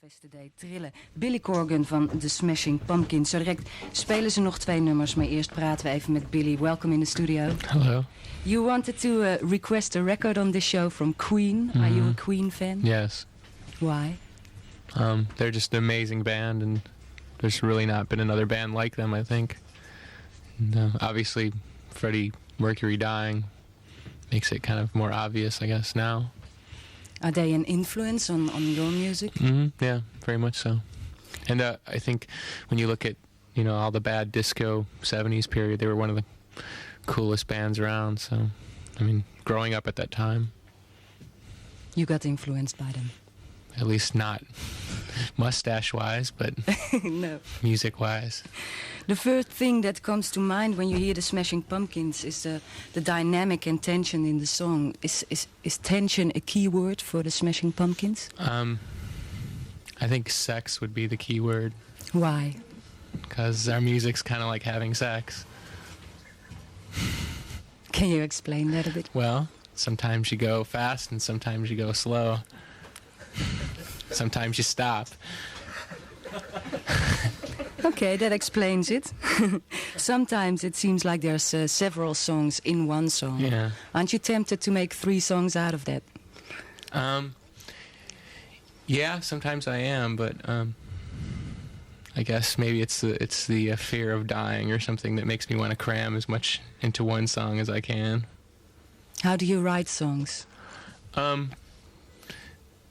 Today trillen. Billy Corgan van The Smashing Pumpkins. Zo direct spelen ze nog 2 nummers, maar eerst praten we even met Billy. Welcome in the studio. Hello. You wanted to request a record on this show from Queen. Are you a Queen fan? Yes. Why? They're just an amazing band, and there's really not been another band like them, I think. And, obviously, Freddie Mercury dying makes it kind of more obvious, I guess, now. Are they an influence on your music? Yeah, very much so. And I think when you look at, all the bad disco 70s period, they were one of the coolest bands around. So, I mean, growing up at that time. You got influenced by them? At least not mustache-wise, but no. Music-wise. The first thing that comes to mind when you hear the Smashing Pumpkins is the dynamic and tension in the song. Is tension a key word for the Smashing Pumpkins? I think sex would be the key word. Why? Because our music's kind of like having sex. Can you explain that a bit? Well, sometimes you go fast and sometimes you go slow. Sometimes you stop. Okay, that explains it. Sometimes it seems like there's several songs in one song. Yeah. Aren't you tempted to make 3 songs out of that? Yeah, sometimes I am, but I guess maybe it's the fear of dying or something that makes me want to cram as much into one song as I can. How do you write songs?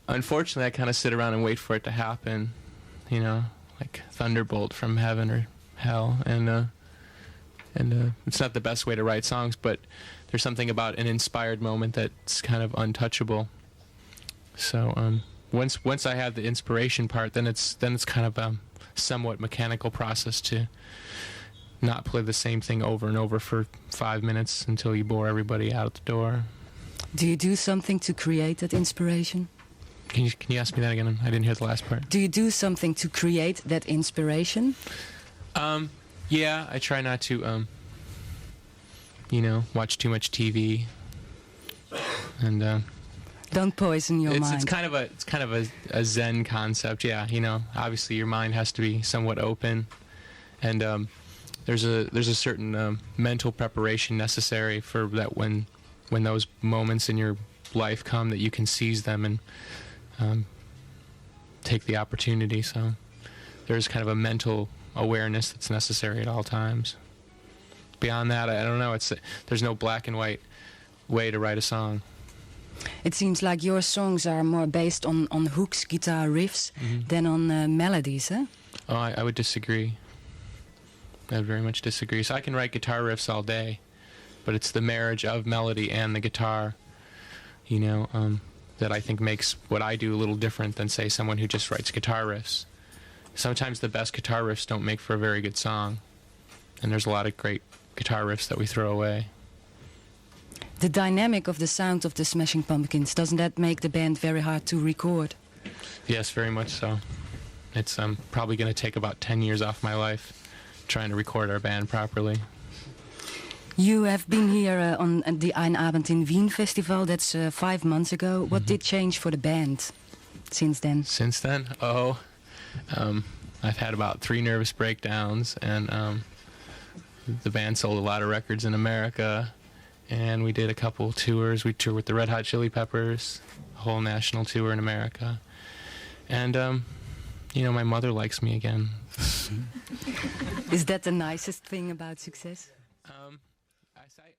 Unfortunately, I kind of sit around and wait for it to happen, like thunderbolt from heaven or hell, and it's not the best way to write songs, but there's something about an inspired moment that's kind of untouchable. So once I have the inspiration part, then it's kind of a somewhat mechanical process to not play the same thing over and over for 5 minutes until you bore everybody out the door. Do you do something to create that inspiration? Can you ask me that again? I didn't hear the last part. Do you do something to create that inspiration? Yeah, I try not to, watch too much TV, and don't poison your mind. It's kind of a Zen concept. Yeah, obviously your mind has to be somewhat open, and there's a certain mental preparation necessary for that when those moments in your life come, that you can seize them and take the opportunity. So there's kind of a mental awareness that's necessary at all times. Beyond that, I don't know. There's no black and white way to write a song. It seems like your songs are more based on hooks, guitar riffs, than on melodies, eh? Oh, I would disagree. I would very much disagree. So I can write guitar riffs all day, but it's the marriage of melody and the guitar, that I think makes what I do a little different than, say, someone who just writes guitar riffs. Sometimes the best guitar riffs don't make for a very good song, and there's a lot of great guitar riffs that we throw away. The dynamic of the sound of the Smashing Pumpkins, doesn't that make the band very hard to record? Yes, very much so. It's probably going to take about 10 years off my life trying to record our band properly. You have been here on the Ein Abend in Wien festival. That's 5 months ago. What did change for the band since then? Since then? I've had about 3 nervous breakdowns, and the band sold a lot of records in America, and we did a couple tours. We toured with the Red Hot Chili Peppers, a whole national tour in America. And, my mother likes me again. Is that the nicest thing about success? I